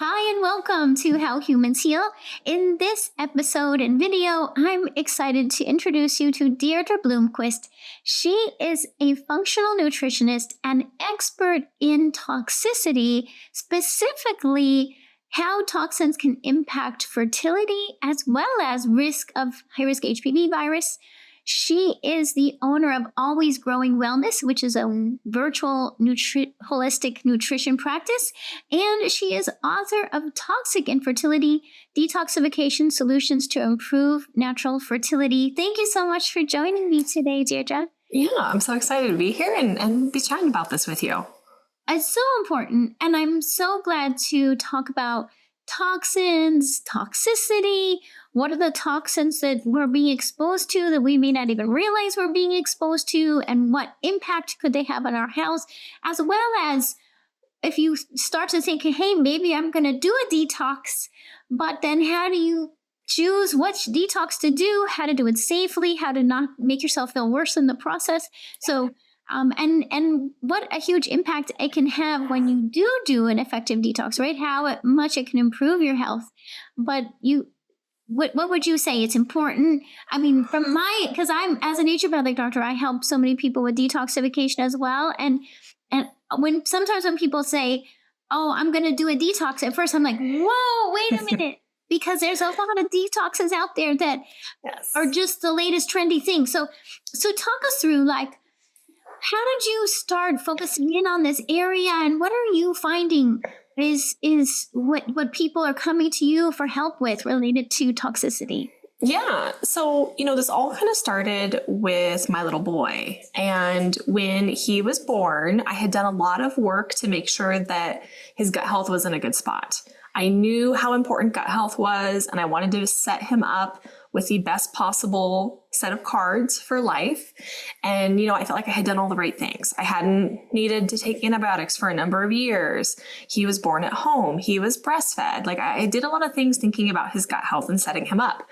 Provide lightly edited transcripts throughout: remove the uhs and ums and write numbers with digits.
Hi, and welcome to How Humans Heal. In this episode and video, I'm excited to introduce you to Deirdre Bloomquist. She is a functional nutritionist and expert in toxicity, specifically how toxins can impact fertility as well as risk of high-risk HPV virus. She is the owner of Always Growing Wellness, which is a virtual holistic nutrition practice. And she is author of Toxic Infertility, Detoxification Solutions to Improve Natural Fertility. Thank you so much for joining me today, Deirdre. Yeah, I'm so excited to be here and be chatting about this with you. It's so important. And I'm so glad to talk about toxins, toxicity. What are the toxins that we're being exposed to that we may not even realize we're being exposed to, and what impact could they have on our health, as well as if you start to think, hey, maybe I'm going to do a detox, but then how do you choose which detox to do, how to do it safely, how to not make yourself feel worse in the process. So and what a huge impact it can have when you do an effective detox, right? How much it can improve your health. But what would you say? It's important. I mean, because I'm, as a naturopathic doctor, I help so many people with detoxification as well. And sometimes when people say, oh, I'm going to do a detox, at first I'm like, whoa, wait a minute. Because there's a lot of detoxes out there that are just the latest trendy thing. So talk us through, like, how did you start focusing in on this area, and what are you finding is what people are coming to you for help with related to toxicity? Yeah. So, this all kind of started with my little boy. And when he was born, I had done a lot of work to make sure that his gut health was in a good spot. I knew how important gut health was, and I wanted to set him up with the best possible set of cards for life. And, I felt like I had done all the right things. I hadn't needed to take antibiotics for a number of years. He was born at home. He was breastfed. Like, I did a lot of things thinking about his gut health and setting him up.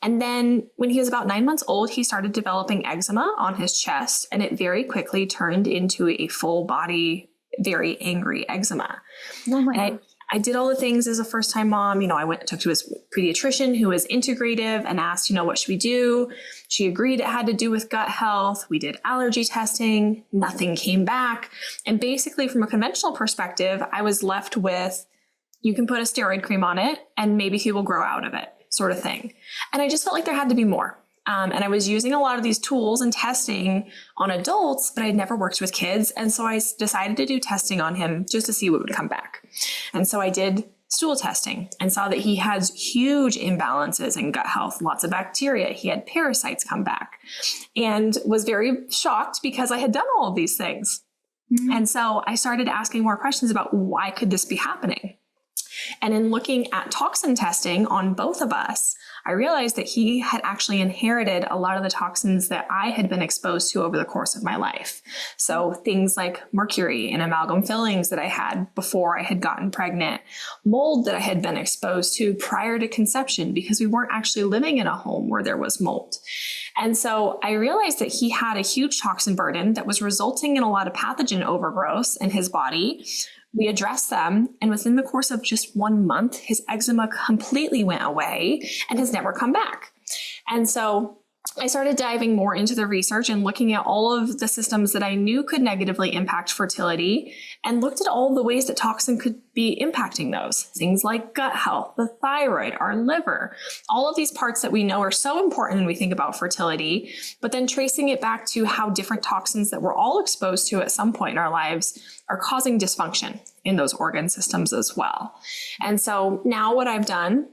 And then when he was about 9 months old, he started developing eczema on his chest, and it very quickly turned into a full body, very angry eczema. Oh my God. I did all the things as a first-time mom. I went and talked to his pediatrician who was integrative and asked, what should we do? She agreed it had to do with gut health. We did allergy testing. Nothing came back. And basically, from a conventional perspective, I was left with, you can put a steroid cream on it and maybe he will grow out of it, sort of thing. And I just felt like there had to be more. And I was using a lot of these tools and testing on adults, but I'd never worked with kids. And so I decided to do testing on him just to see what would come back. And so I did stool testing and saw that he has huge imbalances in gut health, lots of bacteria. He had parasites come back, and was very shocked because I had done all of these things. Mm-hmm. And so I started asking more questions about why could this be happening? And in looking at toxin testing on both of us, I realized that he had actually inherited a lot of the toxins that I had been exposed to over the course of my life. So things like mercury and amalgam fillings that I had before I had gotten pregnant, mold that I had been exposed to prior to conception because we weren't actually living in a home where there was mold. And so I realized that he had a huge toxin burden that was resulting in a lot of pathogen overgrowth in his body. We addressed them, and within the course of just 1 month, his eczema completely went away and has never come back. And so I started diving more into the research and looking at all of the systems that I knew could negatively impact fertility, and looked at all the ways that toxin could be impacting those. Things like gut health, the thyroid, our liver, all of these parts that we know are so important when we think about fertility, but then tracing it back to how different toxins that we're all exposed to at some point in our lives are causing dysfunction in those organ systems as well. And so now what I've done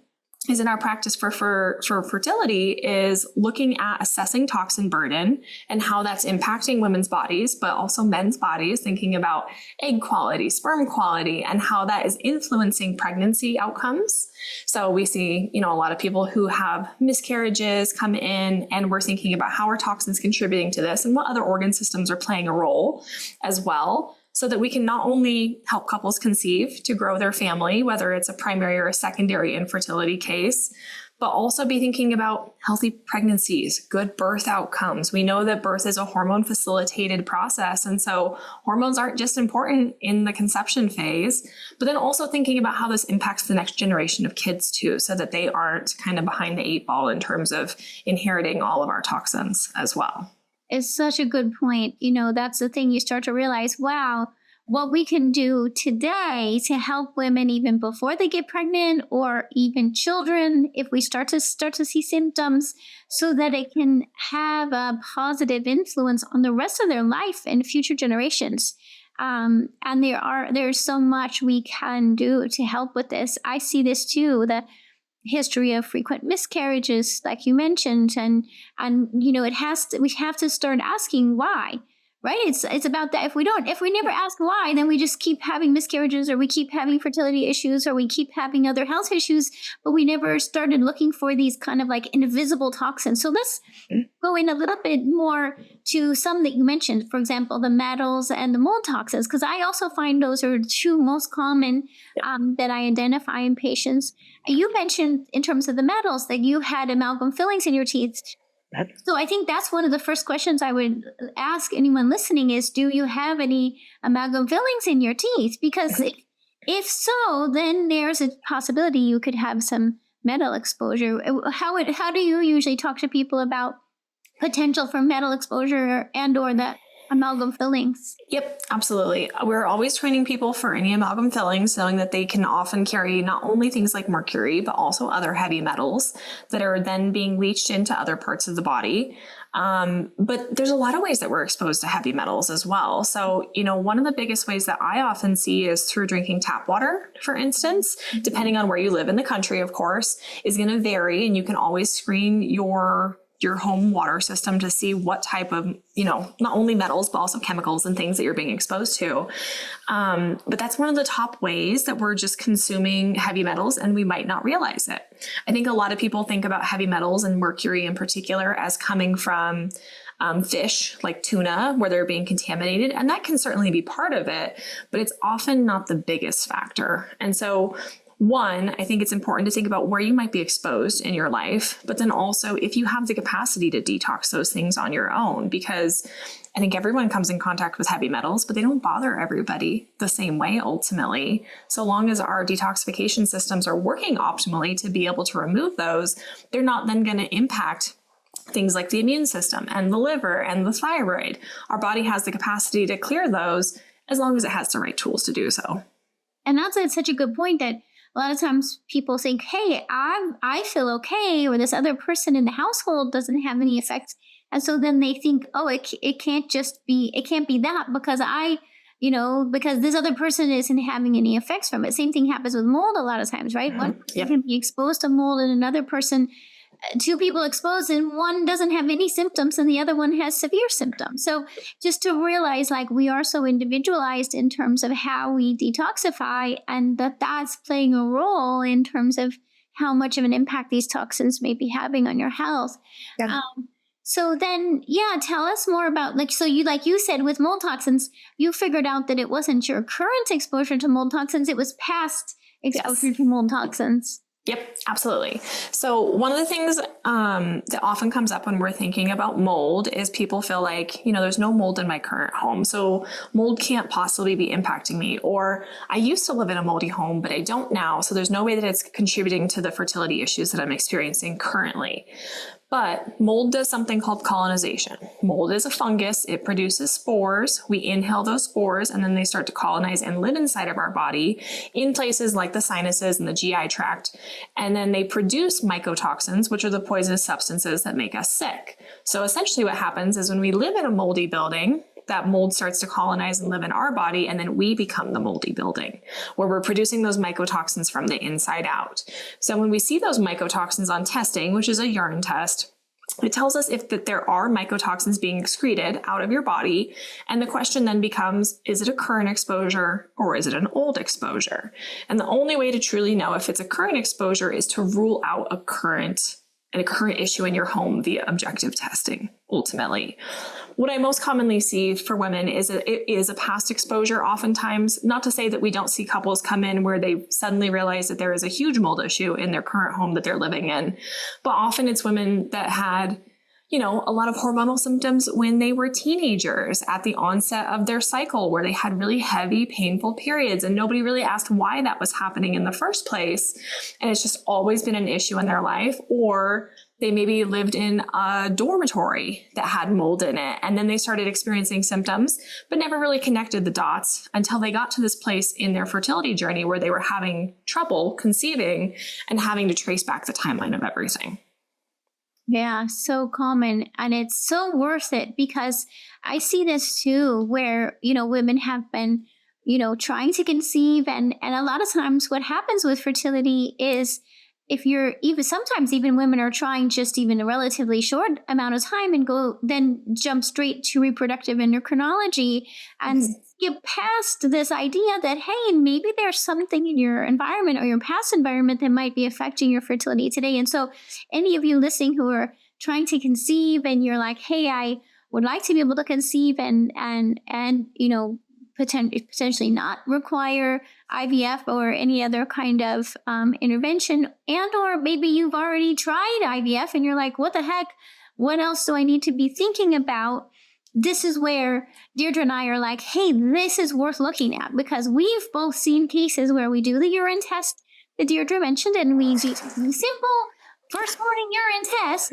is in our practice for fertility is looking at assessing toxin burden and how that's impacting women's bodies, but also men's bodies, thinking about egg quality, sperm quality, and how that is influencing pregnancy outcomes. So we see, a lot of people who have miscarriages come in, and we're thinking about how are toxins contributing to this and what other organ systems are playing a role as well, so that we can not only help couples conceive to grow their family, whether it's a primary or a secondary infertility case, but also be thinking about healthy pregnancies, good birth outcomes. We know that birth is a hormone facilitated process. And so hormones aren't just important in the conception phase, but then also thinking about how this impacts the next generation of kids too, so that they aren't kind of behind the 8 ball in terms of inheriting all of our toxins as well. It's such a good point. That's the thing. You start to realize, wow, what we can do today to help women even before they get pregnant, or even children, if we start to see symptoms, so that it can have a positive influence on the rest of their life and future generations. And there's so much we can do to help with this. I see this too, the history of frequent miscarriages, like you mentioned, and we have to start asking why. Right? It's about that. If we never ask why, then we just keep having miscarriages, or we keep having fertility issues, or we keep having other health issues, but we never started looking for these kind of like invisible toxins. So let's go in a little bit more to some that you mentioned, for example, the metals and the mold toxins, because I also find those are the two most common that I identify in patients. You mentioned in terms of the metals that you had amalgam fillings in your teeth. So I think that's one of the first questions I would ask anyone listening is, do you have any amalgam fillings in your teeth? Because if so, then there's a possibility you could have some metal exposure. How do you usually talk to people about potential for metal exposure and or the amalgam fillings? Yep, absolutely. We're always training people for any amalgam fillings, knowing that they can often carry not only things like mercury, but also other heavy metals that are then being leached into other parts of the body. But there's a lot of ways that we're exposed to heavy metals as well. So, one of the biggest ways that I often see is through drinking tap water, for instance, depending on where you live in the country, of course, is going to vary. And you can always screen your home water system to see what type of, not only metals, but also chemicals and things that you're being exposed to. But that's one of the top ways that we're just consuming heavy metals, and we might not realize it. I think a lot of people think about heavy metals and mercury in particular as coming from fish like tuna, where they're being contaminated. And that can certainly be part of it, but it's often not the biggest factor. And so one, I think it's important to think about where you might be exposed in your life, but then also if you have the capacity to detox those things on your own, because I think everyone comes in contact with heavy metals, but they don't bother everybody the same way ultimately. So long as our detoxification systems are working optimally to be able to remove those, they're not then going to impact things like the immune system and the liver and the thyroid. Our body has the capacity to clear those as long as it has the right tools to do so. And that's such a good point that a lot of times people think, hey, I feel okay, or this other person in the household doesn't have any effects. And so then they think, oh, it can't be that because because this other person isn't having any effects from it. Same thing happens with mold a lot of times, right? One person can be exposed to mold and another person, two people exposed, and one doesn't have any symptoms and the other one has severe symptoms. So just to realize like we are so individualized in terms of how we detoxify, and that's playing a role in terms of how much of an impact these toxins may be having on your health. Yeah. So then, tell us more about like you said with mold toxins, you figured out that it wasn't your current exposure to mold toxins, it was past exposure to mold toxins. Yep, absolutely. So one of the things that often comes up when we're thinking about mold is people feel like, there's no mold in my current home, so mold can't possibly be impacting me. Or I used to live in a moldy home, but I don't now, so there's no way that it's contributing to the fertility issues that I'm experiencing currently. But mold does something called colonization. Mold is a fungus. It produces spores. We inhale those spores, and then they start to colonize and live inside of our body in places like the sinuses and the GI tract. And then they produce mycotoxins, which are the poisonous substances that make us sick. So essentially what happens is when we live in a moldy building, that mold starts to colonize and live in our body, and then we become the moldy building, where we're producing those mycotoxins from the inside out. So when we see those mycotoxins on testing, which is a urine test, it tells us if that there are mycotoxins being excreted out of your body. And the question then becomes, is it a current exposure or is it an old exposure? And the only way to truly know if it's a current exposure is to rule out a current a current issue in your home via objective testing, ultimately. What I most commonly see for women is a past exposure oftentimes. Not to say that we don't see couples come in where they suddenly realize that there is a huge mold issue in their current home that they're living in, but often it's women that had a lot of hormonal symptoms when they were teenagers at the onset of their cycle, where they had really heavy, painful periods, and nobody really asked why that was happening in the first place. And it's just always been an issue in their life. Or they maybe lived in a dormitory that had mold in it, and then they started experiencing symptoms, but never really connected the dots until they got to this place in their fertility journey where they were having trouble conceiving and having to trace back the timeline of everything. Yeah, so common. And it's so worth it, because I see this too, where, women have been, trying to conceive. And a lot of times what happens with fertility is, if you're sometimes even women are trying just even a relatively short amount of time and then jump straight to reproductive endocrinology and skip past this idea that, hey, maybe there's something in your environment or your past environment that might be affecting your fertility today. And so any of you listening who are trying to conceive and you're like, hey, I would like to be able to conceive and potentially not require IVF or any other kind of intervention, and or maybe you've already tried IVF and you're like, what the heck? What else do I need to be thinking about? This is where Deirdre and I are like, hey, this is worth looking at, because we've both seen cases where we do the urine test that Deirdre mentioned, and we do something simple, first morning urine test,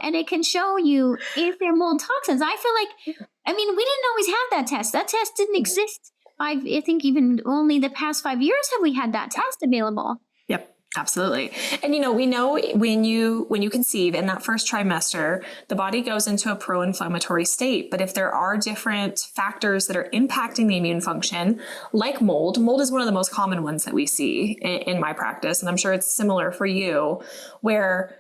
and it can show you if they're mold toxins. I feel like, we didn't always have that test. That test didn't exist. I think even only the past 5 years have we had that test available. Yep. Absolutely. And, we know when you conceive in that first trimester, the body goes into a pro-inflammatory state. But if there are different factors that are impacting the immune function, like mold is one of the most common ones that we see in my practice. And I'm sure it's similar for you, where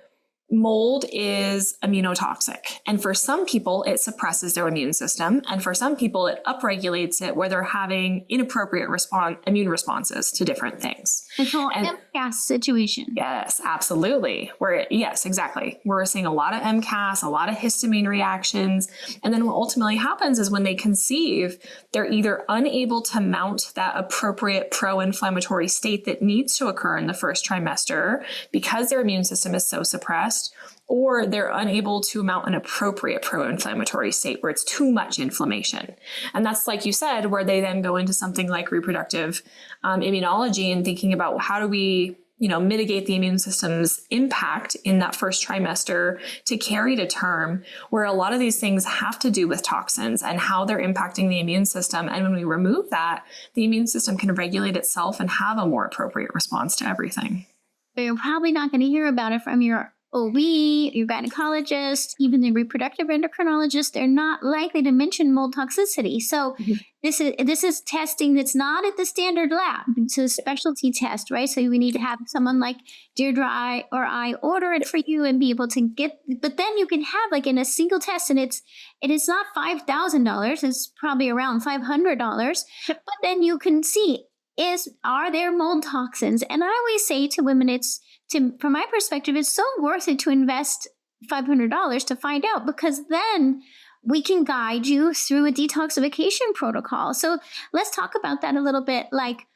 mold is immunotoxic. And for some people, it suppresses their immune system. And for some people, it upregulates it, where they're having inappropriate immune responses to different things. It's a whole MCAS situation. Yes, absolutely. Yes, exactly. We're seeing a lot of MCAS, a lot of histamine reactions. And then what ultimately happens is when they conceive, they're either unable to mount that appropriate pro-inflammatory state that needs to occur in the first trimester because their immune system is so suppressed, or they're unable to mount an appropriate pro-inflammatory state where it's too much inflammation. And that's, like you said, where they then go into something like reproductive immunology and thinking about how do we mitigate the immune system's impact in that first trimester to carry to term, where a lot of these things have to do with toxins and how they're impacting the immune system. And when we remove that, the immune system can regulate itself and have a more appropriate response to everything. But you're probably not going to hear about it from your OB, your gynecologist, even the reproductive endocrinologist. They're not likely to mention mold toxicity. So this is testing that's not at the standard lab. It's a specialty test, right? So we need to have someone like Deirdre or I order it for you and be able to get. But then you can have, like, in a single test, and it is not $5,000. It's probably around $500. But then you can see, are there mold toxins? And I always say to women, from my perspective, it's so worth it to invest $500 to find out, because then we can guide you through a detoxification protocol. So let's talk about that a little bit. Like,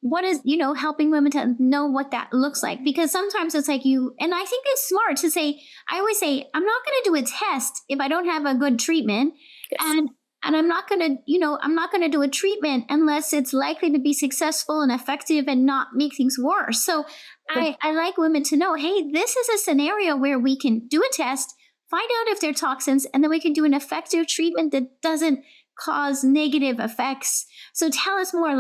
what is, helping women to know what that looks like? Because sometimes it's like and I think it's smart to say, I always say, I'm not going to do a test if I don't have a good treatment. Yes. And I'm not going to do a treatment unless it's likely to be successful and effective and not make things worse. So I like women to know, hey, this is a scenario where we can do a test, find out if they're toxins, and then we can do an effective treatment that doesn't cause negative effects. So tell us more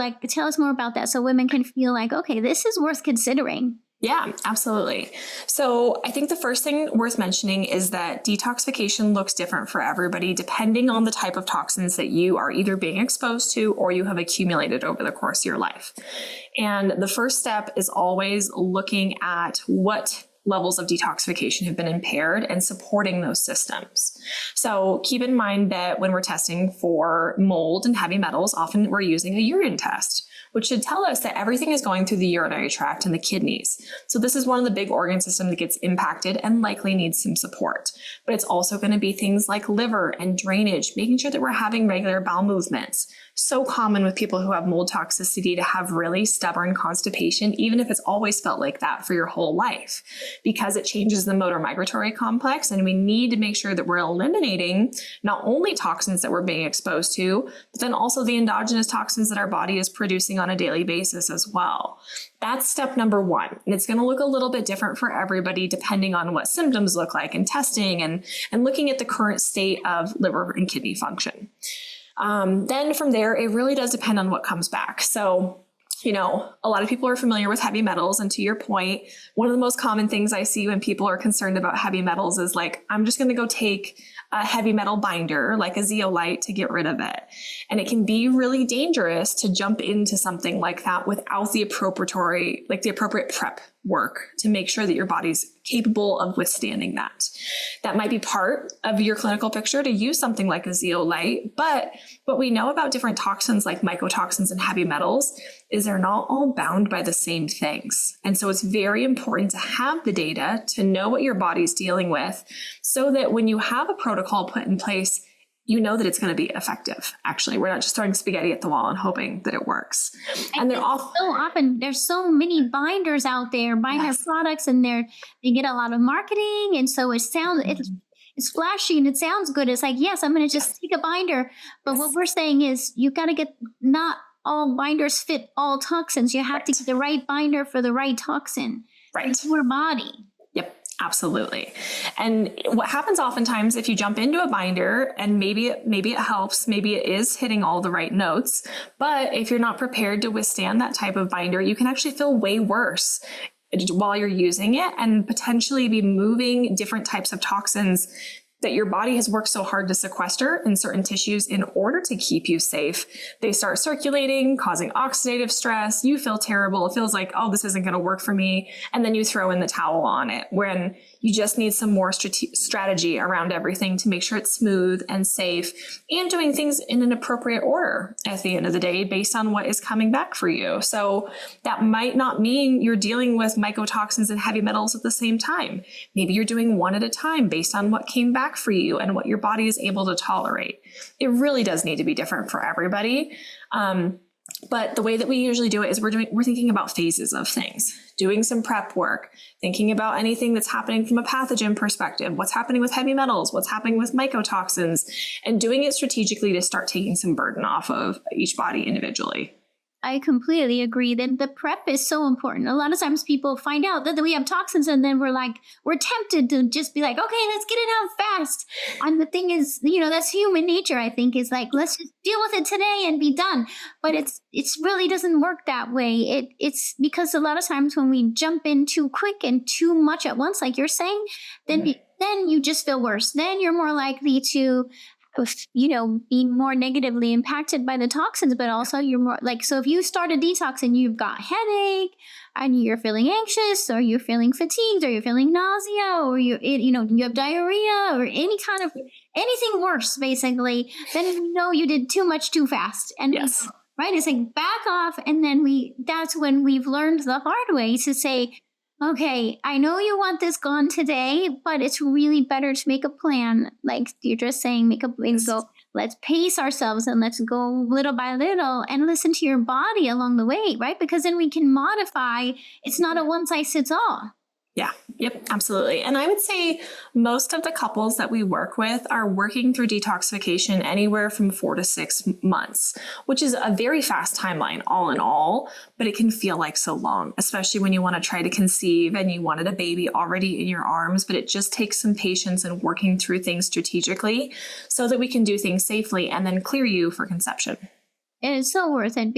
about that, so women can feel like, okay, this is worth considering. Yeah, absolutely. So I think the first thing worth mentioning is that detoxification looks different for everybody, depending on the type of toxins that you are either being exposed to or you have accumulated over the course of your life. And the first step is always looking at what levels of detoxification have been impaired and supporting those systems. So keep in mind that when we're testing for mold and heavy metals, often we're using a urine test. which should tell us that everything is going through the urinary tract and the kidneys. So this is one of the big organ systems that gets impacted and likely needs some support. But it's also going to be things like liver and drainage, making sure that we're having regular bowel movements. So common with people who have mold toxicity to have really stubborn constipation, even if it's always felt like that for your whole life, because it changes the motor migratory complex. And we need to make sure that we're eliminating not only toxins that we're being exposed to, but then also the endogenous toxins that our body is producing on a daily basis as well. That's step number one. And it's going to look a little bit different for everybody depending on what symptoms look like and testing and looking at the current state of liver and kidney function. Then from there, it really does depend on what comes back. So, a lot of people are familiar with heavy metals. And to your point, one of the most common things I see when people are concerned about heavy metals is like, I'm just going to go take a heavy metal binder like a zeolite to get rid of it. And it can be really dangerous to jump into something like that without the appropriate prep work to make sure that your body's capable of withstanding that. That might be part of your clinical picture to use something like a zeolite, but what we know about different toxins like mycotoxins and heavy metals is they're not all bound by the same things. And so it's very important to have the data to know what your body's dealing with so that when you have a protocol put in place, you know that it's going to be effective. Actually, we're not just throwing spaghetti at the wall and hoping that it works. And they're all so often there's so many binders out there, binder products, and they get a lot of marketing, and so it's flashy and it sounds good. It's like, yes, I'm going to just take a binder, but what we're saying is you got to get not all binders fit all toxins. You have to get the right binder for the right toxin for your body. Yep. Absolutely. And what happens oftentimes if you jump into a binder and maybe it helps, maybe it is hitting all the right notes, but if you're not prepared to withstand that type of binder, you can actually feel way worse while you're using it and potentially be moving different types of toxins that your body has worked so hard to sequester in certain tissues in order to keep you safe. They start circulating, causing oxidative stress. You feel terrible. It feels like, oh, this isn't going to work for me. And then you throw in the towel on it when you just need some more strategy around everything to make sure it's smooth and safe and doing things in an appropriate order at the end of the day based on what is coming back for you. So that might not mean you're dealing with mycotoxins and heavy metals at the same time. Maybe you're doing one at a time based on what came back for you and what your body is able to tolerate. It really does need to be different for everybody. But the way that we usually do it is we're thinking about phases of things, doing some prep work, thinking about anything that's happening from a pathogen perspective, what's happening with heavy metals, what's happening with mycotoxins, and doing it strategically to start taking some burden off of each body individually. I completely agree that the prep is so important. A lot of times people find out that we have toxins and then we're tempted to just be like, okay, let's get it out fast. And the thing is, that's human nature, I think, is like, let's just deal with it today and be done. But it's really doesn't work that way. It's because a lot of times when we jump in too quick and too much at once, like you're saying, then you just feel worse. Then you're more likely to be more negatively impacted by the toxins, but also you're more like, so if you start a detox and you've got headache and you're feeling anxious or you're feeling fatigued or you're feeling nausea or you have diarrhea or anything worse, basically, then you did too much too fast. And yes. Right. It's like back off. And then that's when we've learned the hard way to say, okay, I know you want this gone today, but it's really better to make a plan. Like you're just saying, make a plan, go, let's pace ourselves and let's go little by little and listen to your body along the way, right? Because then we can modify. It's not a one size fits all. Yeah. Yep. Absolutely. And I would say most of the couples that we work with are working through detoxification anywhere from 4 to 6 months, which is a very fast timeline all in all, but it can feel like so long, especially when you want to try to conceive and you wanted a baby already in your arms, but it just takes some patience and working through things strategically so that we can do things safely and then clear you for conception. It is so worth it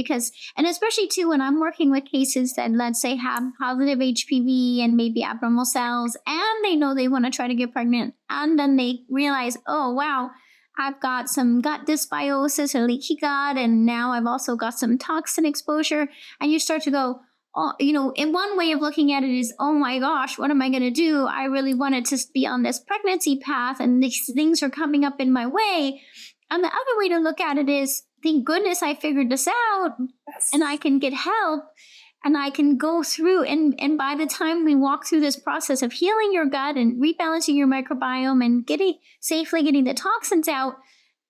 and especially too, when I'm working with cases that, let's say, have positive HPV and maybe abnormal cells, and they know they want to try to get pregnant, and then they realize, oh, wow, I've got some gut dysbiosis or leaky gut, and now I've also got some toxin exposure, and you start to go, oh, in one way of looking at it is, oh my gosh, what am I going to do? I really wanted to be on this pregnancy path, and these things are coming up in my way. And the other way to look at it is, thank goodness I figured this out, Yes. and I can get help, and I can go through. And by the time we walk through this process of healing your gut and rebalancing your microbiome and safely getting the toxins out,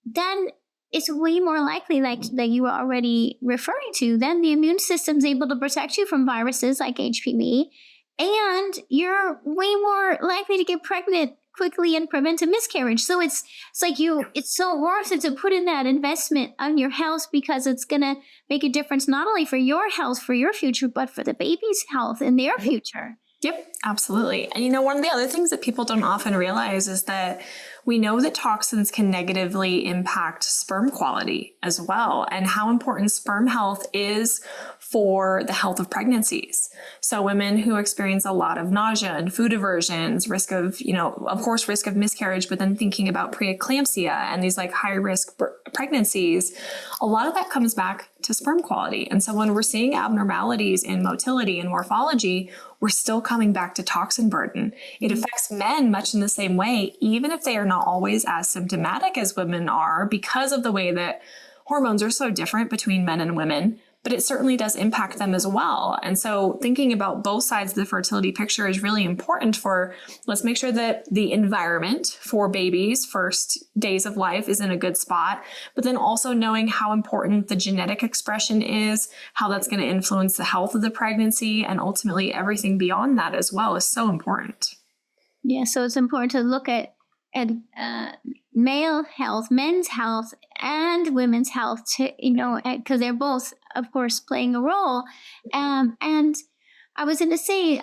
then it's way more likely, like that you were already referring to, then the immune system's able to protect you from viruses like HPV, and you're way more likely to get pregnant quickly and prevent a miscarriage. So it's so worth it to put in that investment on your health, because it's gonna make a difference not only for your health, for your future, but for the baby's health and their future. Yep, absolutely. And one of the other things that people don't often realize is that we know that toxins can negatively impact sperm quality as well, and how important sperm health is for the health of pregnancies. So women who experience a lot of nausea and food aversions, risk of, of course, risk of miscarriage, but then thinking about preeclampsia and these like high risk pregnancies, a lot of that comes back to sperm quality. And so when we're seeing abnormalities in motility and morphology, we're still coming back to toxin burden. It affects men much in the same way, even if they are not always as symptomatic as women are, because of the way that hormones are so different between men and women, but it certainly does impact them as well. And so thinking about both sides of the fertility picture is really important let's make sure that the environment for babies' first days of life is in a good spot, but then also knowing how important the genetic expression is, how that's going to influence the health of the pregnancy, and ultimately everything beyond that as well is so important. Yeah, so it's important to look at male health, men's health, and women's health, because they're both, of course, playing a role. And I was going to say,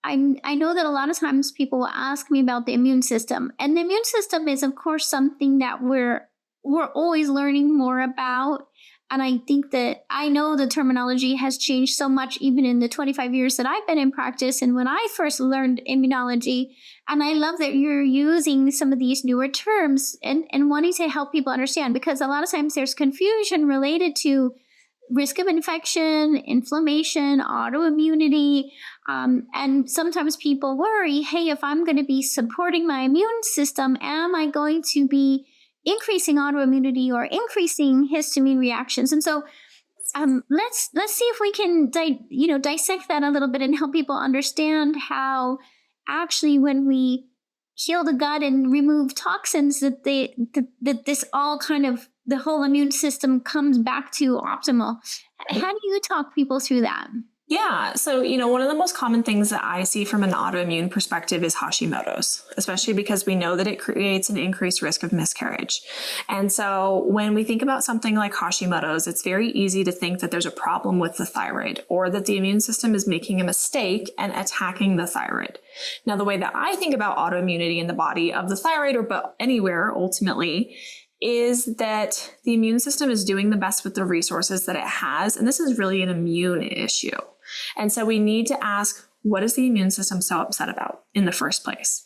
I know that a lot of times people will ask me about the immune system, and the immune system is, of course, something that we're always learning more about. And I think that I know the terminology has changed so much, even in the 25 years that I've been in practice. And when I first learned immunology, and I love that you're using some of these newer terms and wanting to help people understand, because a lot of times there's confusion related to risk of infection, inflammation, autoimmunity. And sometimes people worry, hey, if I'm going to be supporting my immune system, am I going to be increasing autoimmunity or increasing histamine reactions? And so let's see if we can dissect that a little bit and help people understand how actually when we heal the gut and remove toxins, that this all kind of, the whole immune system comes back to optimal. How do you talk people through that? Yeah. So, one of the most common things that I see from an autoimmune perspective is Hashimoto's, especially because we know that it creates an increased risk of miscarriage. And so when we think about something like Hashimoto's, it's very easy to think that there's a problem with the thyroid, or that the immune system is making a mistake and attacking the thyroid. Now, the way that I think about autoimmunity in the body of the thyroid, or anywhere ultimately, is that the immune system is doing the best with the resources that it has. And this is really an immune issue. And so we need to ask, what is the immune system so upset about in the first place?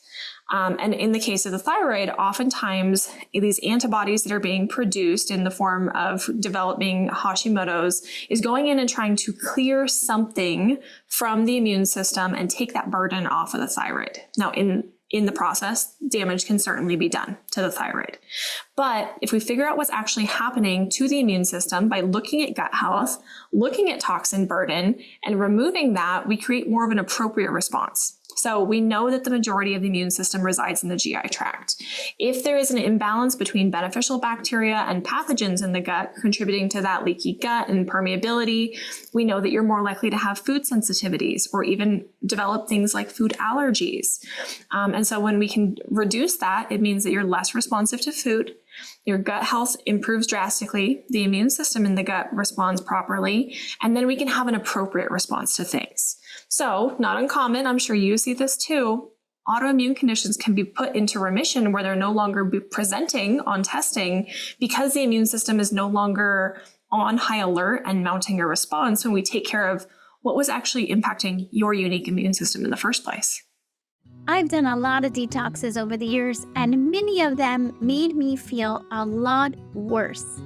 And in the case of the thyroid, oftentimes these antibodies that are being produced in the form of developing Hashimoto's is going in and trying to clear something from the immune system and take that burden off of the thyroid. Now, in the process, damage can certainly be done to the thyroid. But if we figure out what's actually happening to the immune system by looking at gut health, looking at toxin burden, and removing that, we create more of an appropriate response. So we know that the majority of the immune system resides in the GI tract. If there is an imbalance between beneficial bacteria and pathogens in the gut contributing to that leaky gut and permeability, we know that you're more likely to have food sensitivities or even develop things like food allergies. And so when we can reduce that, it means that you're less responsive to food. Your gut health improves drastically. The immune system in the gut responds properly, and then we can have an appropriate response to things. So, not uncommon, I'm sure you see this too, autoimmune conditions can be put into remission where they're no longer presenting on testing because the immune system is no longer on high alert and mounting a response when we take care of what was actually impacting your unique immune system in the first place. I've done a lot of detoxes over the years, and many of them made me feel a lot worse.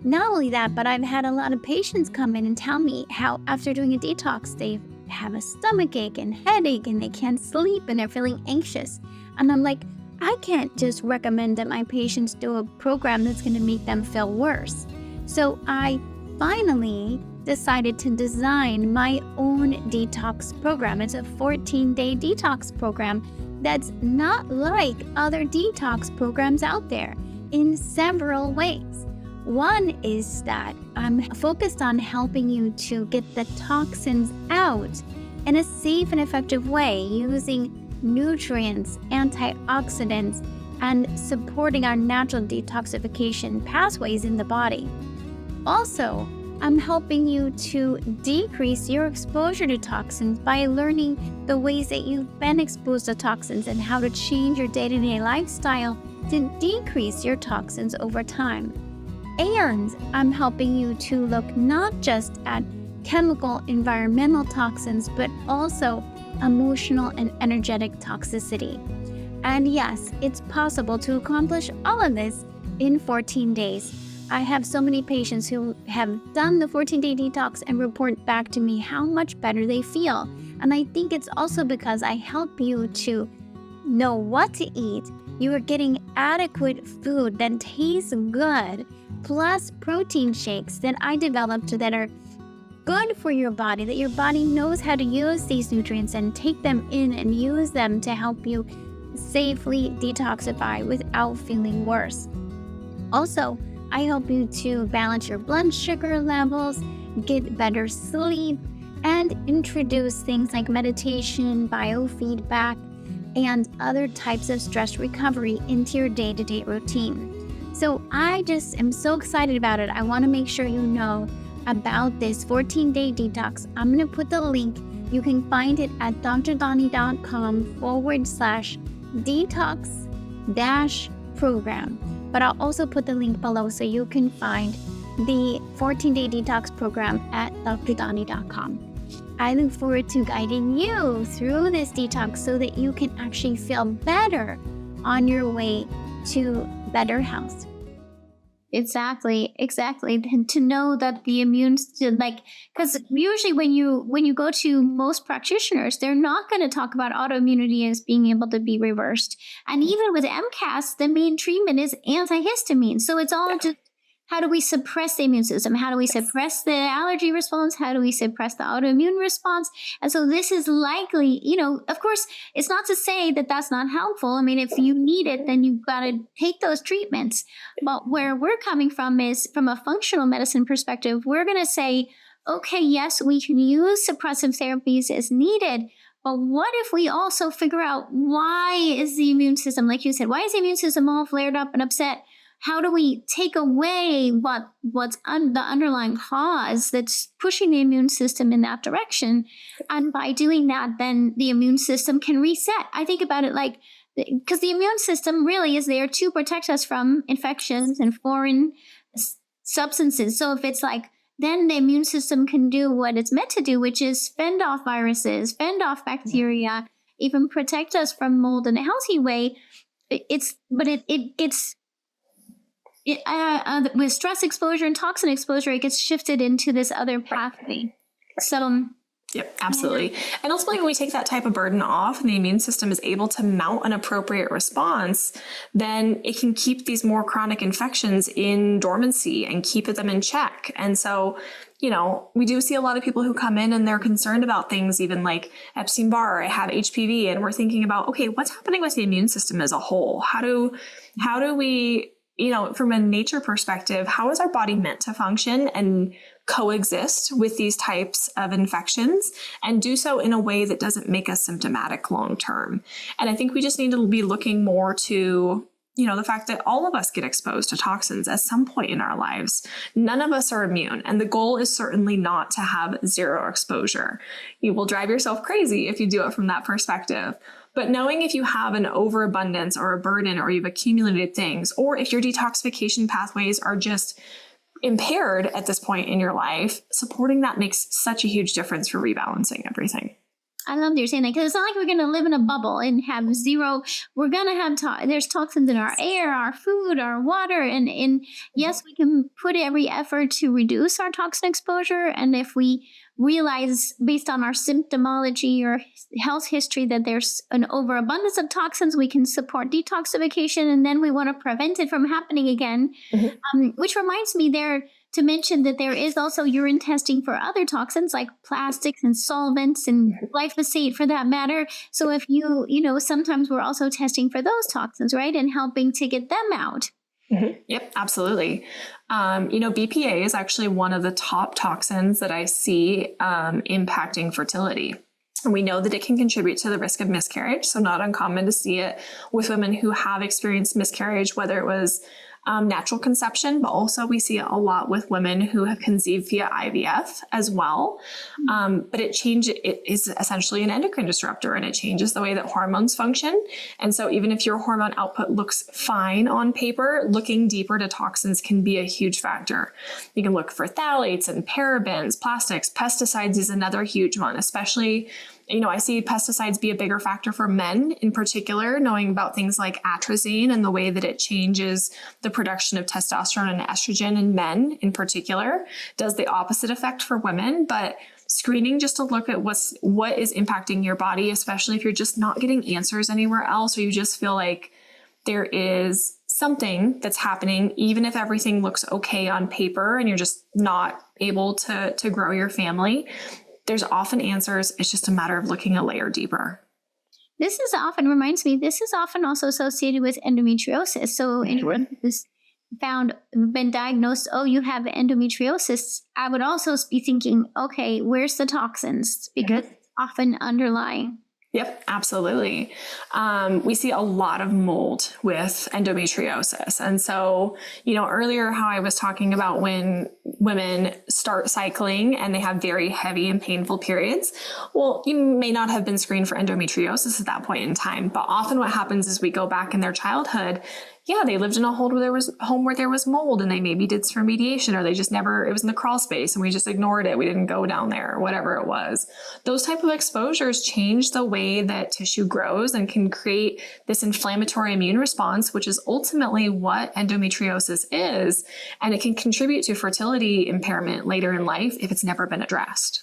Not only that, but I've had a lot of patients come in and tell me how after doing a detox, they have a stomach ache and headache and they can't sleep and they're feeling anxious. And I'm like, I can't just recommend that my patients do a program that's going to make them feel worse. So I finally decided to design my own detox program. It's a 14-day detox program that's not like other detox programs out there in several ways. One is that I'm focused on helping you to get the toxins out in a safe and effective way using nutrients, antioxidants, and supporting our natural detoxification pathways in the body. Also, I'm helping you to decrease your exposure to toxins by learning the ways that you've been exposed to toxins and how to change your day-to-day lifestyle to decrease your toxins over time. And I'm helping you to look not just at chemical environmental toxins, but also emotional and energetic toxicity. And yes, it's possible to accomplish all of this in 14 days. I have so many patients who have done the 14-day detox and report back to me how much better they feel. And I think it's also because I help you to know what to eat. You are getting adequate food that tastes good, plus protein shakes that I developed that are good for your body, that your body knows how to use these nutrients and take them in and use them to help you safely detoxify without feeling worse. Also, I help you to balance your blood sugar levels, get better sleep, and introduce things like meditation, biofeedback, and other types of stress recovery into your day-to-day routine. So I just am so excited about it. I want to make sure you know about this 14-day detox. I'm going to put the link. You can find it at drdani.com/detox-program. But I'll also put the link below so you can find the 14-day detox program at drdani.com. I look forward to guiding you through this detox so that you can actually feel better on your way to better health. Exactly. And to know that the immune system, because usually when you go to most practitioners, they're not going to talk about autoimmunity as being able to be reversed. And even with MCAS, the main treatment is antihistamine. So it's all just, how do we suppress the immune system? How do we suppress the allergy response? How do we suppress the autoimmune response? And so this is likely, of course, it's not to say that that's not helpful. I mean, if you need it, then you've got to take those treatments. But where we're coming from is from a functional medicine perspective, we're going to say, okay, yes, we can use suppressive therapies as needed. But what if we also figure out why is the immune system, like you said, why is the immune system all flared up and upset? How do we take away what's the underlying cause that's pushing the immune system in that direction? And by doing that, then the immune system can reset. I think about it like, because the immune system really is there to protect us from infections and foreign substances. So if it's like, then the immune system can do what it's meant to do, which is fend off viruses, fend off bacteria, even protect us from mold in a healthy way. With stress exposure and toxin exposure, it gets shifted into this other pathway. So, yep, absolutely. And ultimately, when we take that type of burden off and the immune system is able to mount an appropriate response, then it can keep these more chronic infections in dormancy and keep them in check. And so, we do see a lot of people who come in and they're concerned about things even like Epstein-Barr, I have HPV, and we're thinking about, okay, what's happening with the immune system as a whole? How do we, from a nature perspective, how is our body meant to function and coexist with these types of infections and do so in a way that doesn't make us symptomatic long term? And I think we just need to be looking more to, the fact that all of us get exposed to toxins at some point in our lives. None of us are immune. And the goal is certainly not to have zero exposure. You will drive yourself crazy if you do it from that perspective. But knowing if you have an overabundance or a burden or you've accumulated things, or if your detoxification pathways are just impaired at this point in your life, supporting that makes such a huge difference for rebalancing everything. I love that you're saying that, because it's not like we're going to live in a bubble and have zero. We're going to have there's toxins in our air, our food, our water. And yes, we can put every effort to reduce our toxin exposure. And if we realize based on our symptomology or health history that there's an overabundance of toxins, we can support detoxification. And then we want to prevent it from happening again, which reminds me to mention that there is also urine testing for other toxins like plastics and solvents and glyphosate for that matter. So if sometimes we're also testing for those toxins, right? And helping to get them out. Mm-hmm. Yep, absolutely. BPA is actually one of the top toxins that I see impacting fertility. And we know that it can contribute to the risk of miscarriage. So not uncommon to see it with women who have experienced miscarriage, whether it was natural conception, but also we see it a lot with women who have conceived via IVF as well. But it is essentially an endocrine disruptor, and it changes the way that hormones function. And so even if your hormone output looks fine on paper, looking deeper to toxins can be a huge factor. You can look for phthalates and parabens, plastics, pesticides is another huge one, especially I see pesticides be a bigger factor for men in particular, knowing about things like atrazine and the way that it changes the production of testosterone and estrogen in men in particular, does the opposite effect for women. But screening just to look at what is impacting your body, especially if you're just not getting answers anywhere else, or you just feel like there is something that's happening, even if everything looks okay on paper and you're just not able to grow your family. There's often answers. It's just a matter of looking a layer deeper. This is often also associated with endometriosis. So anyone who's been diagnosed, you have endometriosis, I would also be thinking, okay, where's the toxins? Because it's often underlying. Yep, absolutely. We see a lot of mold with endometriosis. And so, earlier how I was talking about when women start cycling and they have very heavy and painful periods, well, you may not have been screened for endometriosis at that point in time. But often what happens is we go back in their childhood. Yeah, they lived in a home where there was mold, and they maybe did spermidation, or they just never, it was in the crawl space and we just ignored it. We didn't go down there, or whatever it was. Those type of exposures change the way that tissue grows and can create this inflammatory immune response, which is ultimately what endometriosis is. And it can contribute to fertility impairment later in life if it's never been addressed.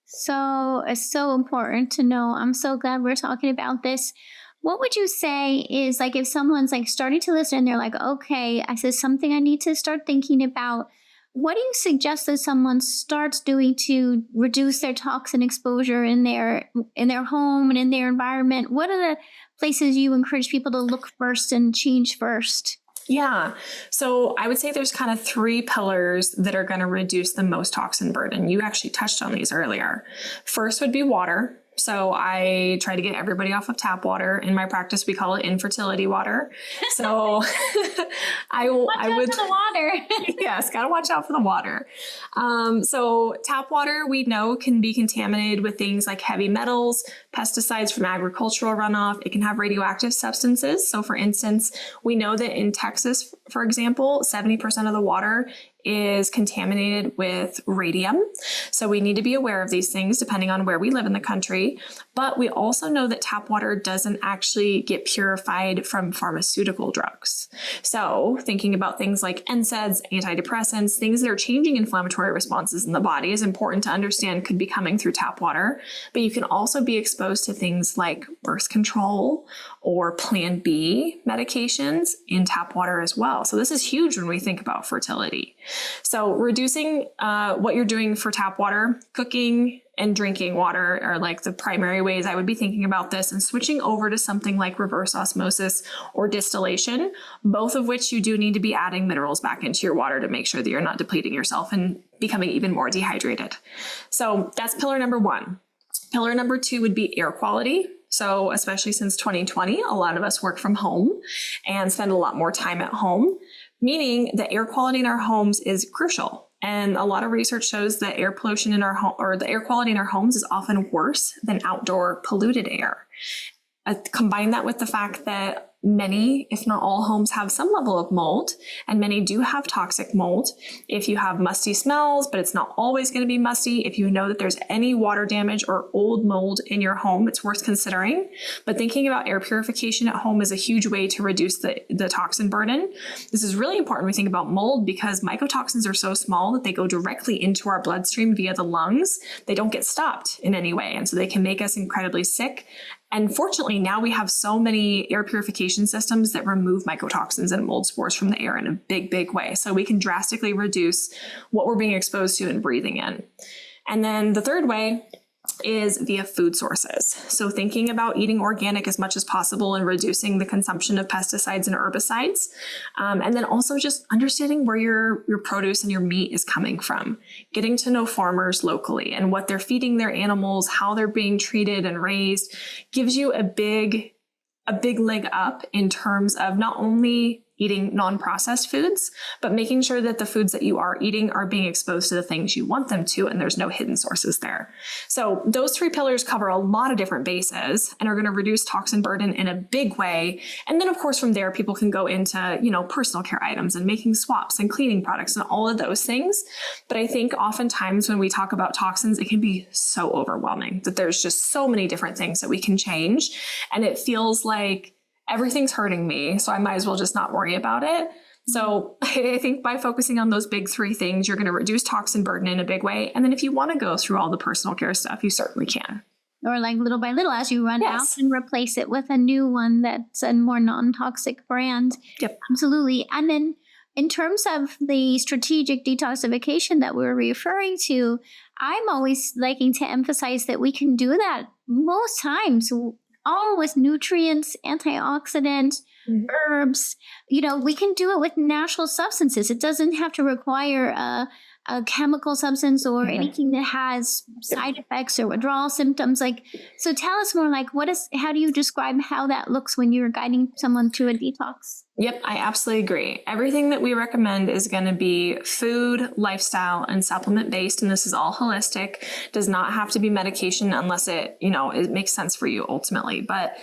So it's so important to know. I'm so glad we're talking about this. What would you say is like if someone's like starting to listen and they're like, okay, I said something I need to start thinking about. What do you suggest that someone starts doing to reduce their toxin exposure in their home and in their environment? What are the places you encourage people to look first and change first? Yeah. So I would say there's kind of 3 pillars that are going to reduce the most toxin burden. You actually touched on these earlier. First would be water. So I try to get everybody off of tap water. In my practice, we call it infertility water. So I would for the water. Yes, got to watch out for the water. So tap water, we know, can be contaminated with things like heavy metals, pesticides from agricultural runoff. It can have radioactive substances. So for instance, we know that in Texas, for example, 70% of the water is contaminated with radium. So we need to be aware of these things depending on where we live in the country. But we also know that tap water doesn't actually get purified from pharmaceutical drugs. So thinking about things like NSAIDs, antidepressants, things that are changing inflammatory responses in the body is important to understand could be coming through tap water. But you can also be exposed to things like birth control or Plan B medications in tap water as well. So this is huge when we think about fertility. So reducing what you're doing for tap water, cooking and drinking water are like the primary ways I would be thinking about this, and switching over to something like reverse osmosis or distillation, both of which you do need to be adding minerals back into your water to make sure that you're not depleting yourself and becoming even more dehydrated. So that's pillar number 1. Pillar number 2 would be air quality. So especially since 2020, a lot of us work from home and spend a lot more time at home, meaning the air quality in our homes is crucial. And a lot of research shows that air pollution in our home, or the air quality in our homes, is often worse than outdoor polluted air. Combine that with the fact that many, if not all, homes have some level of mold, and many do have toxic mold. If you have musty smells, but it's not always going to be musty. If you know that there's any water damage or old mold in your home, it's worth considering. But thinking about air purification at home is a huge way to reduce the toxin burden. This is really important when we think about mold, because mycotoxins are so small that they go directly into our bloodstream via the lungs. They don't get stopped in any way. And so they can make us incredibly sick And fortunately, now we have so many air purification systems that remove mycotoxins and mold spores from the air in a big, big way. So we can drastically reduce what we're being exposed to and breathing in. And then the third way is via food sources. So thinking about eating organic as much as possible and reducing the consumption of pesticides and herbicides. And then also just understanding where your produce and your meat is coming from, getting to know farmers locally and what they're feeding their animals, how they're being treated and raised, gives you a big leg up in terms of not only eating non-processed foods, but making sure that the foods that you are eating are being exposed to the things you want them to, and there's no hidden sources there. So those three pillars cover a lot of different bases and are going to reduce toxin burden in a big way. And then of course, from there, people can go into, personal care items and making swaps and cleaning products and all of those things. But I think oftentimes when we talk about toxins, it can be so overwhelming that there's just so many different things that we can change. And it feels like everything's hurting me, so I might as well just not worry about it. So I think by focusing on those big three things, you're going to reduce toxin burden in a big way. And then if you want to go through all the personal care stuff, you certainly can. Or like little by little, as you run Yes. out, and replace it with a new one that's a more non-toxic brand. Yep. Absolutely. And then in terms of the strategic detoxification that we're referring to, I'm always liking to emphasize that we can do that most times, all with nutrients, antioxidants, herbs. We can do it with natural substances. It doesn't have to require a chemical substance or anything that has side effects or withdrawal symptoms. So tell us more, how do you describe how that looks when you're guiding someone to a detox? Yep, I absolutely agree. Everything that we recommend is going to be food, lifestyle, and supplement based. And this is all holistic. Does not have to be medication unless it makes sense for you ultimately. But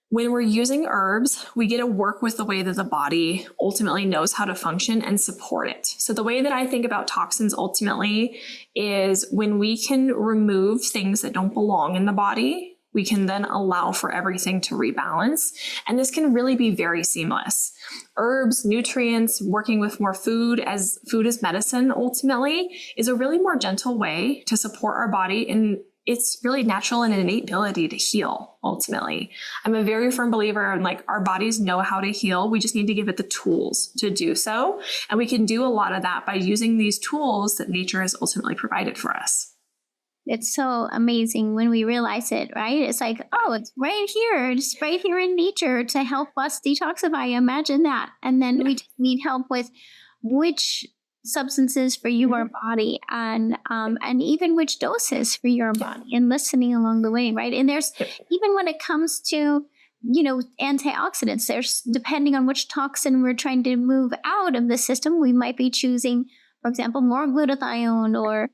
when we're using herbs, we get to work with the way that the body ultimately knows how to function and support it. So the way that I think about toxins ultimately is when we can remove things that don't belong in the body, we can then allow for everything to rebalance. And this can really be very seamless. Herbs, nutrients, working with more food as medicine ultimately is a really more gentle way to support our body, and it's really natural and innate ability to heal ultimately. I'm a very firm believer in our bodies know how to heal. We just need to give it the tools to do so. And we can do a lot of that by using these tools that nature has ultimately provided for us. It's so amazing when we realize it, right? It's like, oh, it's right here. It's right here in nature to help us detoxify. Imagine that. And then we just need help with which substances for your body and even which doses for your body, and listening along the way, right? And there's even when it comes to antioxidants, there's, depending on which toxin we're trying to move out of the system, we might be choosing, for example, more glutathione or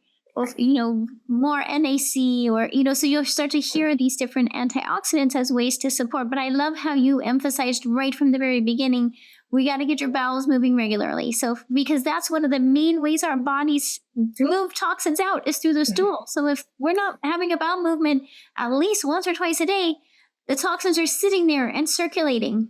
more NAC, or, so you'll start to hear these different antioxidants as ways to support. But I love how you emphasized right from the very beginning, we got to get your bowels moving regularly. So, because that's one of the main ways our bodies move toxins out is through the stool. So if we're not having a bowel movement at least once or twice a day, the toxins are sitting there and circulating.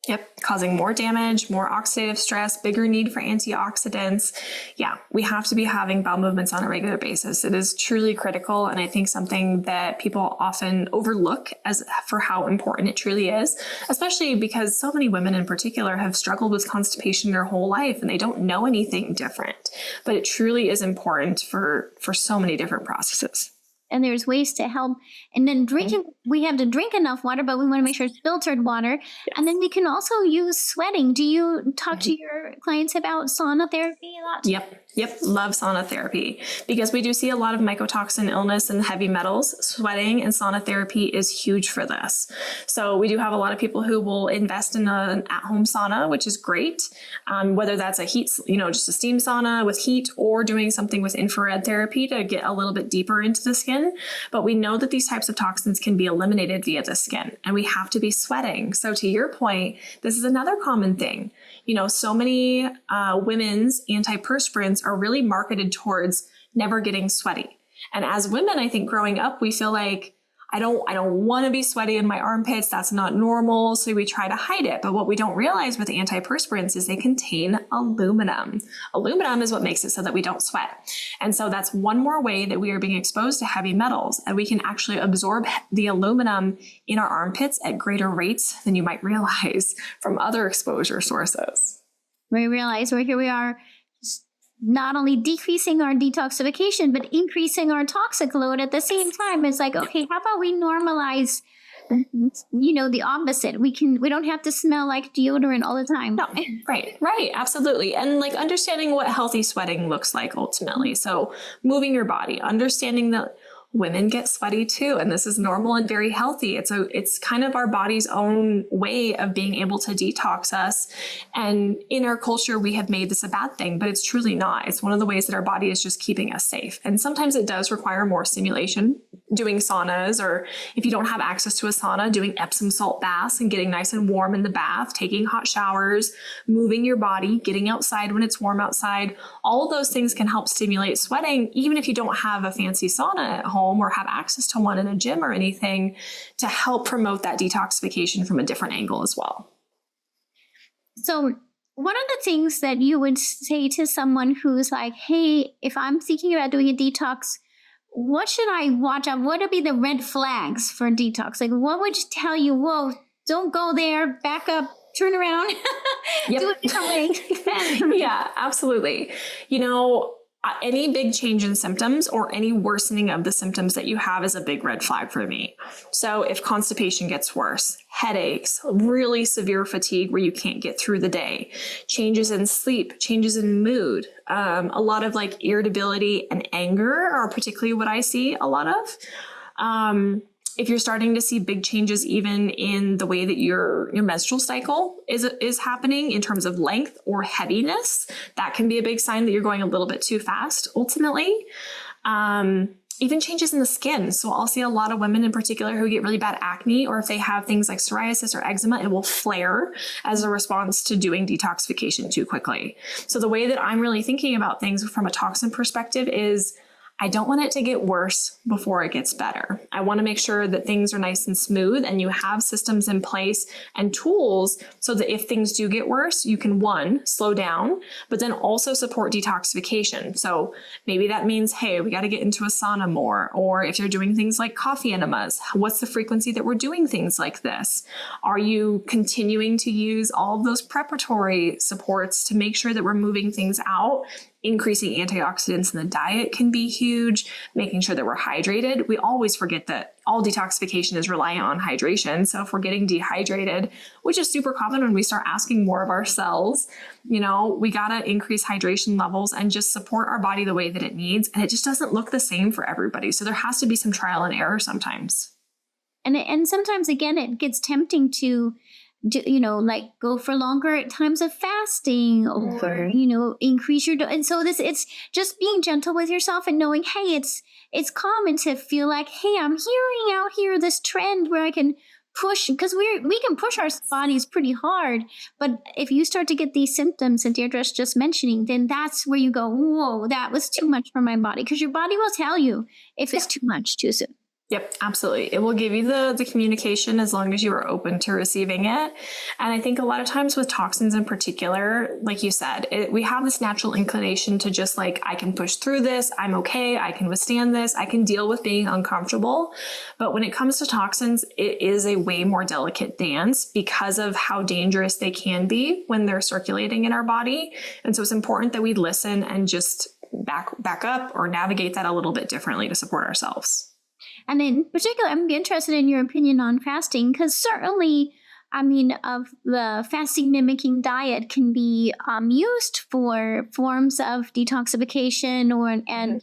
Yep, causing more damage, more oxidative stress, bigger need for antioxidants. Yeah, we have to be having bowel movements on a regular basis. It is truly critical, and I think something that people often overlook as for how important it truly is, especially because so many women in particular have struggled with constipation their whole life and they don't know anything different. But it truly is important for so many different processes. And there's ways to help. And then drinking, we have to drink enough water, but we want to make sure it's filtered water. Yes. And then we can also use sweating. Do you talk to your clients about sauna therapy a lot? Yep. Love sauna therapy because we do see a lot of mycotoxin illness and heavy metals. Sweating and sauna therapy is huge for this. So we do have a lot of people who will invest in an at-home sauna, which is great. Whether that's a heat, just a steam sauna with heat, or doing something with infrared therapy to get a little bit deeper into the skin. But we know that these types of toxins can be eliminated via the skin, and we have to be sweating. So to your point, this is another common thing. So many women's antiperspirants are really marketed towards never getting sweaty. And as women, I think growing up, we feel like, I don't want to be sweaty in my armpits. That's not normal. So we try to hide it. But what we don't realize with antiperspirants is they contain aluminum. Aluminum is what makes it so that we don't sweat. And so that's one more way that we are being exposed to heavy metals, and we can actually absorb the aluminum in our armpits at greater rates than you might realize from other exposure sources. We realize here we are not only decreasing our detoxification, but increasing our toxic load at the same time. It's like, okay, how about we normalize, the opposite? We don't have to smell like deodorant all the time. No, right. Absolutely. And like understanding what healthy sweating looks like ultimately. So moving your body, understanding that women get sweaty too, and this is normal and very healthy. It's kind of our body's own way of being able to detox us. And in our culture, we have made this a bad thing, but it's truly not. It's one of the ways that our body is just keeping us safe. And sometimes it does require more stimulation, doing saunas, or if you don't have access to a sauna, doing Epsom salt baths and getting nice and warm in the bath, taking hot showers, moving your body, getting outside when it's warm outside. All of those things can help stimulate sweating, even if you don't have a fancy sauna at home or have access to one in a gym or anything, to help promote that detoxification from a different angle as well. So what are the things that you would say to someone who's like, hey, if I'm thinking about doing a detox, what should I watch out? What would be the red flags for detox? Like, what would tell you, whoa, don't go there, back up, turn around, Yep. do it differently? Yeah, absolutely. Any big change in symptoms or any worsening of the symptoms that you have is a big red flag for me. So if constipation gets worse, headaches, really severe fatigue where you can't get through the day, changes in sleep, changes in mood, a lot of like irritability and anger are particularly what I see a lot of. If you're starting to see big changes even in the way that your menstrual cycle is happening in terms of length or heaviness, that can be a big sign that you're going a little bit too fast ultimately. Even changes in the skin. So I'll see a lot of women in particular who get really bad acne, or if they have things like psoriasis or eczema, it will flare as a response to doing detoxification too quickly. So the way that I'm really thinking about things from a toxin perspective is I don't want it to get worse before it gets better. I want to make sure that things are nice and smooth and you have systems in place and tools so that if things do get worse, you can, one, slow down, but then also support detoxification. So maybe that means, hey, we got to get into a sauna more. Or if you're doing things like coffee enemas, what's the frequency that we're doing things like this? Are you continuing to use all of those preparatory supports to make sure that we're moving things out? Increasing antioxidants in the diet can be huge, making sure that we're hydrated. We always forget that all detoxification is reliant on hydration. So if we're getting dehydrated, which is super common when we start asking more of our cells, we got to increase hydration levels and just support our body the way that it needs. And it just doesn't look the same for everybody. So there has to be some trial and error sometimes. And sometimes, again, it gets tempting to go for longer times of fasting or, increase your and so it's just being gentle with yourself and knowing, hey, it's common to feel like, hey, I'm hearing out here this trend where I can push, because we can push our bodies pretty hard. But if you start to get these symptoms that Deirdre's just mentioning, then that's where you go, whoa, that was too much for my body, because your body will tell you if it's too much too soon. Yep, absolutely. It will give you the communication as long as you are open to receiving it. And I think a lot of times with toxins in particular, like you said, we have this natural inclination to just like, I can push through this. I'm okay. I can withstand this. I can deal with being uncomfortable. But when it comes to toxins, it is a way more delicate dance because of how dangerous they can be when they're circulating in our body. And so it's important that we listen and just back up or navigate that a little bit differently to support ourselves. And in particular, I'm interested in your opinion on fasting, because certainly, of the fasting mimicking diet can be used for forms of detoxification and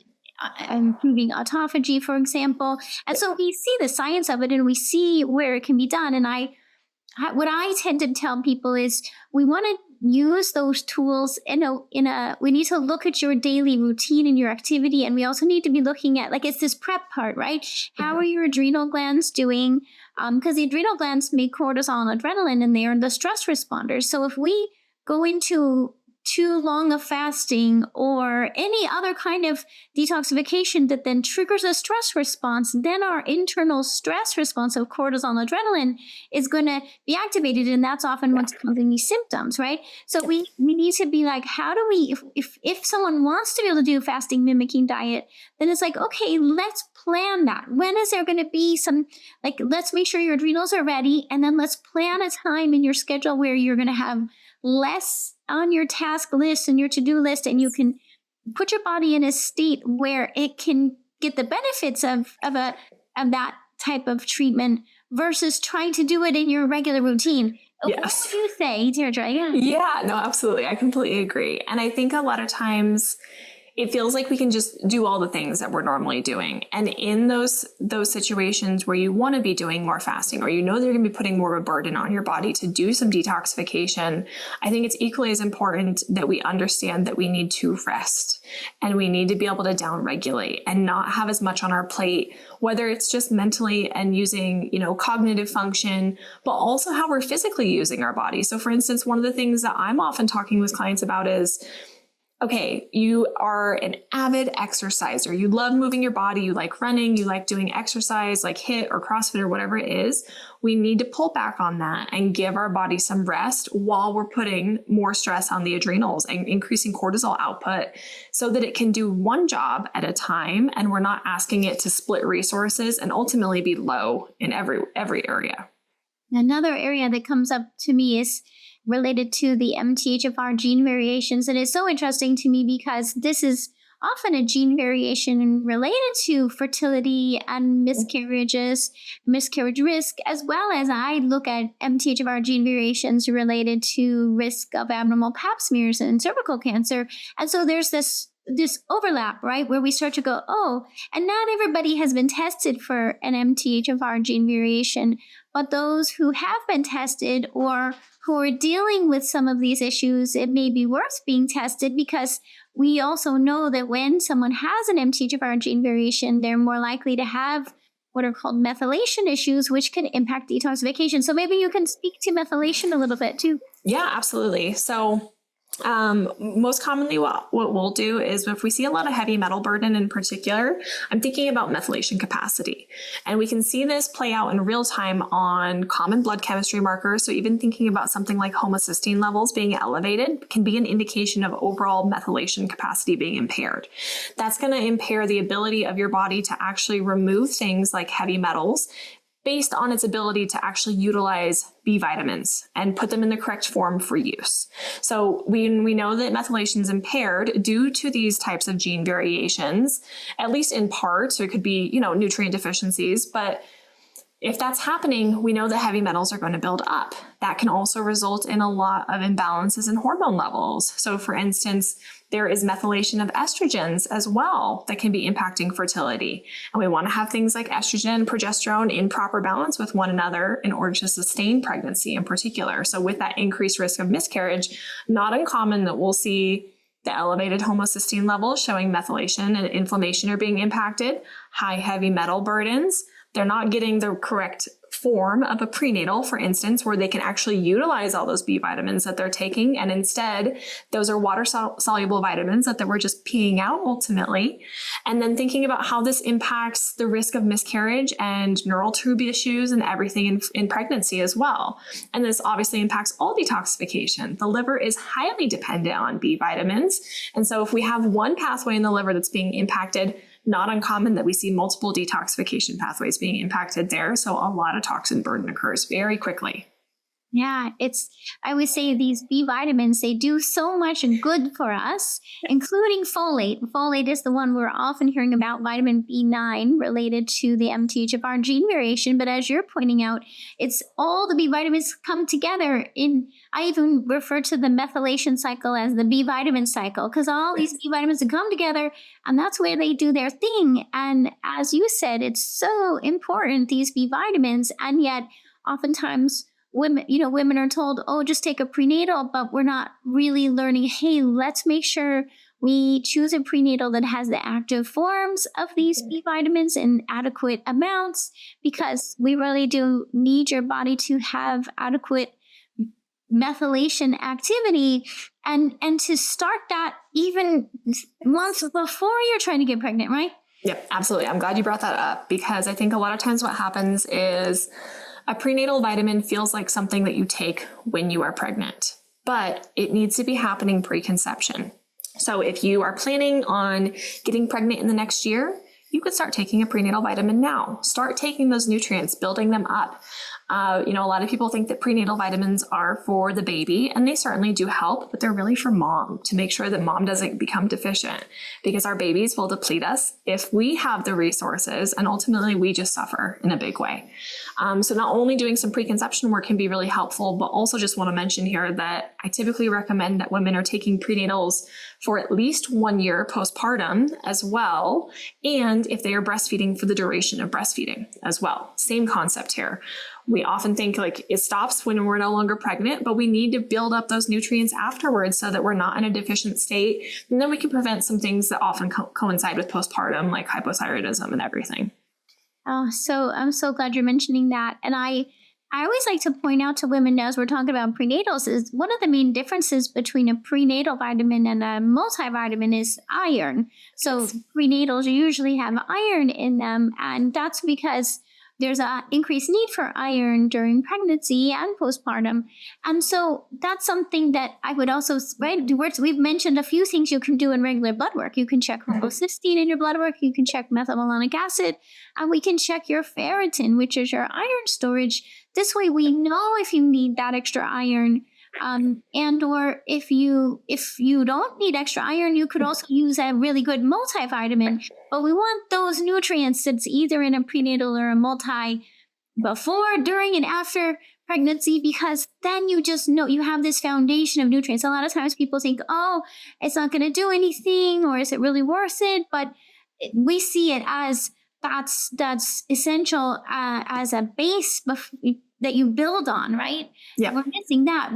improving autophagy, for example. And so we see the science of it and we see where it can be done. And what I tend to tell people is we want to use those tools we need to look at your daily routine and your activity. And we also need to be looking at, it's this prep part, right? How are your adrenal glands doing? Because the adrenal glands make cortisol and adrenaline, and they are the stress responders. So if we go into too long of fasting or any other kind of detoxification that then triggers a stress response, then our internal stress response of cortisol and adrenaline is going to be activated. And that's often what's causing these symptoms, right? So we need to be like, how do we, if someone wants to be able to do fasting mimicking diet, then it's like, okay, let's plan that. When is there going to be some, like, let's make sure your adrenals are ready. And then let's plan a time in your schedule where you're going to have less on your task list and your to-do list, and you can put your body in a state where it can get the benefits of that type of treatment versus trying to do it in your regular routine. Yes. What do you say, Deirdre? Yeah, no, absolutely. I completely agree. And I think a lot of times it feels like we can just do all the things that we're normally doing. And in those situations where you want to be doing more fasting, or you know they're going to be putting more of a burden on your body to do some detoxification, I think it's equally as important that we understand that we need to rest and we need to be able to downregulate and not have as much on our plate, whether it's just mentally and using, cognitive function, but also how we're physically using our body. So for instance, one of the things that I'm often talking with clients about is, okay, you are an avid exerciser. You love moving your body. You like running. You like doing exercise like HIIT or CrossFit or whatever it is. We need to pull back on that and give our body some rest while we're putting more stress on the adrenals and increasing cortisol output so that it can do one job at a time. And we're not asking it to split resources and ultimately be low in every area. Another area that comes up to me is related to the MTHFR gene variations. And it's so interesting to me because this is often a gene variation related to fertility and miscarriages, miscarriage risk, as well as I look at MTHFR gene variations related to risk of abnormal pap smears and cervical cancer. And so there's this overlap, right, where we start to go, oh, and not everybody has been tested for an MTHFR gene variation, but those who have been tested or who are dealing with some of these issues, it may be worth being tested because we also know that when someone has an MTHFR gene variation, they're more likely to have what are called methylation issues, which can impact detoxification. So maybe you can speak to methylation a little bit too. Yeah, absolutely. So most commonly what we'll do is if we see a lot of heavy metal burden in particular, I'm thinking about methylation capacity. And we can see this play out in real time on common blood chemistry markers. So even thinking about something like homocysteine levels being elevated can be an indication of overall methylation capacity being impaired. That's going to impair the ability of your body to actually remove things like heavy metals based on its ability to actually utilize B vitamins and put them in the correct form for use. So we know that methylation is impaired due to these types of gene variations, at least in part. So it could be, nutrient deficiencies, but if that's happening, we know that heavy metals are going to build up. That can also result in a lot of imbalances in hormone levels. So for instance, there is methylation of estrogens as well that can be impacting fertility. And we want to have things like estrogen and progesterone in proper balance with one another in order to sustain pregnancy in particular. So with that increased risk of miscarriage, not uncommon that we'll see the elevated homocysteine levels showing methylation and inflammation are being impacted, high heavy metal burdens. They're not getting the correct form of a prenatal, for instance, where they can actually utilize all those B vitamins that they're taking. And instead, those are water soluble vitamins that we're just peeing out ultimately. And then thinking about how this impacts the risk of miscarriage and neural tube issues and everything in pregnancy as well. And this obviously impacts all detoxification. The liver is highly dependent on B vitamins. And so if we have one pathway in the liver that's being impacted, not uncommon that we see multiple detoxification pathways being impacted there. So a lot of toxin burden occurs very quickly. Yeah, I would say these B vitamins, they do so much good for us, including folate. Folate is the one we're often hearing about, vitamin B9 related to the MTHFR gene variation. But as you're pointing out, it's all the B vitamins come together I even refer to the methylation cycle as the B vitamin cycle, because all these B vitamins come together and that's where they do their thing. And as you said, it's so important, these B vitamins, and yet oftentimes women are told, oh, just take a prenatal, but we're not really learning, hey, let's make sure we choose a prenatal that has the active forms of these B vitamins in adequate amounts, because we really do need your body to have adequate methylation activity. and to start that even months before you're trying to get pregnant, right? Yep, absolutely. I'm glad you brought that up, because I think a lot of times what happens is a prenatal vitamin feels like something that you take when you are pregnant, but it needs to be happening pre-conception. So if you are planning on getting pregnant in the next year, you could start taking a prenatal vitamin now. Start taking those nutrients, building them up. A lot of people think that prenatal vitamins are for the baby, and they certainly do help, but they're really for mom, to make sure that mom doesn't become deficient, because our babies will deplete us if we have the resources, and ultimately we just suffer in a big way. So not only doing some preconception work can be really helpful, but also just want to mention here that I typically recommend that women are taking prenatals for at least 1 year postpartum as well, and if they are breastfeeding, for the duration of breastfeeding as well. Same concept here. We often think like it stops when we're no longer pregnant, but we need to build up those nutrients afterwards so that we're not in a deficient state. And then we can prevent some things that often coincide with postpartum, like hypothyroidism and everything. Oh, so I'm so glad you're mentioning that. And I always like to point out to women, as we're talking about prenatals, is one of the main differences between a prenatal vitamin and a multivitamin is iron. So prenatals usually have iron in them, and that's because there's an increased need for iron during pregnancy and postpartum. And so that's something that I would also, right, we've mentioned a few things you can do in regular blood work. You can check homocysteine in your blood work. You can check methylmalonic acid. And we can check your ferritin, which is your iron storage. This way we know if you need that extra iron. And or if you don't need extra iron, you could also use a really good multivitamin. But we want those nutrients that's either in a prenatal or a multi before, during, and after pregnancy, because then you just know you have this foundation of nutrients. A lot of times people think, oh, it's not going to do anything, or is it really worth it? But we see it as that's essential as a base that you build on, right? Yeah. We're missing that.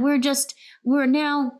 We're now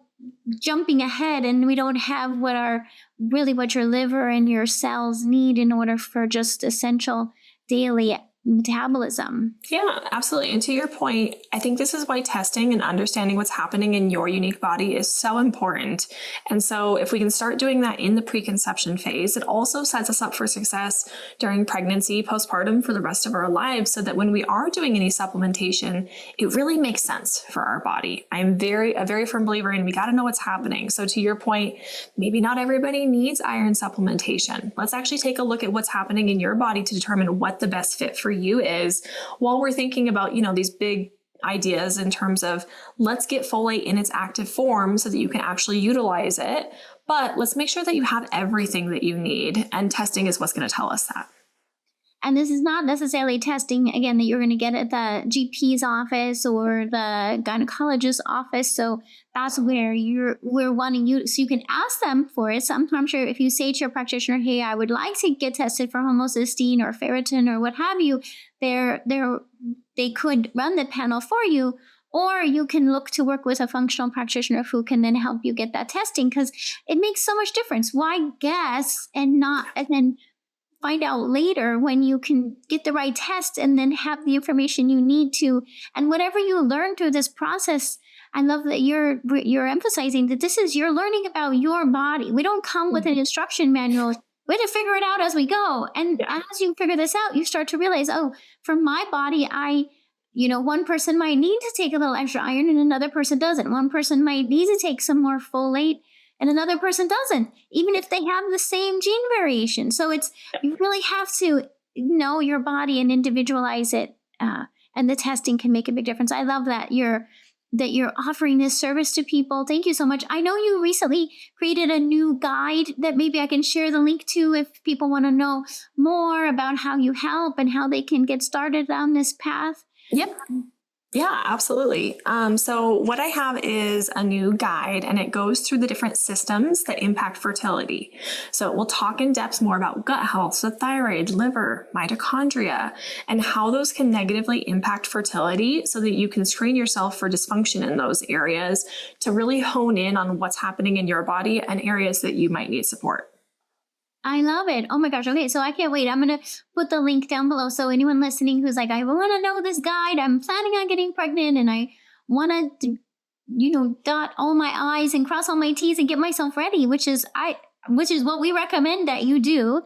jumping ahead, and we don't have what your liver and your cells need in order for just essential daily metabolism. Yeah, absolutely. And to your point, I think this is why testing and understanding what's happening in your unique body is so important. And so if we can start doing that in the preconception phase, it also sets us up for success during pregnancy, postpartum, for the rest of our lives, so that when we are doing any supplementation, it really makes sense for our body. I'm a very firm believer in we got to know what's happening. So to your point, maybe not everybody needs iron supplementation. Let's actually take a look at what's happening in your body to determine what the best fit for you is, while we're thinking about, these big ideas in terms of let's get folate in its active form so that you can actually utilize it. But let's make sure that you have everything that you need. And testing is what's going to tell us that. And this is not necessarily testing, again, that you're going to get at the GP's office or the gynecologist's office. So that's where we're wanting you, so you can ask them for it. Sometimes sure, if you say to your practitioner, hey, I would like to get tested for homocysteine or ferritin or what have you, they could run the panel for you. Or you can look to work with a functional practitioner who can then help you get that testing, because it makes so much difference. Why guess and then find out later when you can get the right test and then have the information you need to. And whatever you learn through this process, I love that you're emphasizing that you're learning about your body. We don't come with an instruction manual. We have to figure it out as we go. And as you figure this out, you start to realize, oh, for my body, one person might need to take a little extra iron and another person doesn't. One person might need to take some more folate and another person doesn't, even if they have the same gene variation. So you really have to know your body and individualize it. And the testing can make a big difference. I love that you're offering this service to people. Thank you so much. I know you recently created a new guide that maybe I can share the link to if people want to know more about how you help and how they can get started on this path. Yep. Yeah, absolutely. So what I have is a new guide, and it goes through the different systems that impact fertility. So we'll talk in depth more about gut health, so thyroid, liver, mitochondria, and how those can negatively impact fertility, so that you can screen yourself for dysfunction in those areas to really hone in on what's happening in your body and areas that you might need support. I love it. Oh my gosh. Okay. So I can't wait. I'm going to put the link down below. So anyone listening who's like, I want to know this guide, I'm planning on getting pregnant and I want to dot all my I's and cross all my T's and get myself ready, which is what we recommend that you do.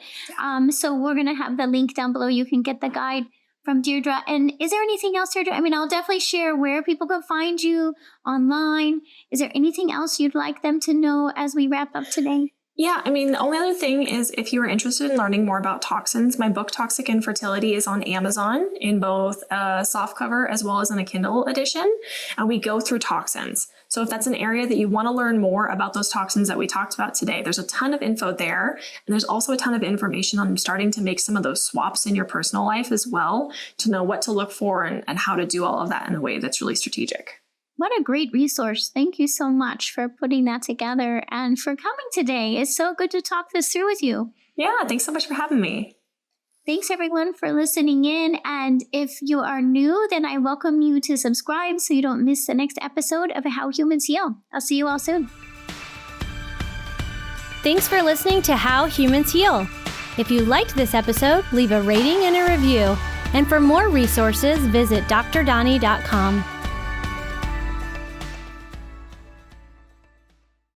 So we're going to have the link down below. You can get the guide from Deirdre. And is there anything else, Deirdre? I mean, I'll definitely share where people can find you online. Is there anything else you'd like them to know as we wrap up today? Yeah, I mean, the only other thing is if you are interested in learning more about toxins, my book, Toxic Infertility, is on Amazon in both a softcover as well as in a Kindle edition. And we go through toxins. So if that's an area that you want to learn more about those toxins that we talked about today, there's a ton of info there. And there's also a ton of information on starting to make some of those swaps in your personal life as well, to know what to look for and how to do all of that in a way that's really strategic. What a great resource. Thank you so much for putting that together and for coming today. It's so good to talk this through with you. Yeah, thanks so much for having me. Thanks everyone for listening in. And if you are new, then I welcome you to subscribe so you don't miss the next episode of How Humans Heal. I'll see you all soon. Thanks for listening to How Humans Heal. If you liked this episode, leave a rating and a review. And for more resources, visit drdonnie.com.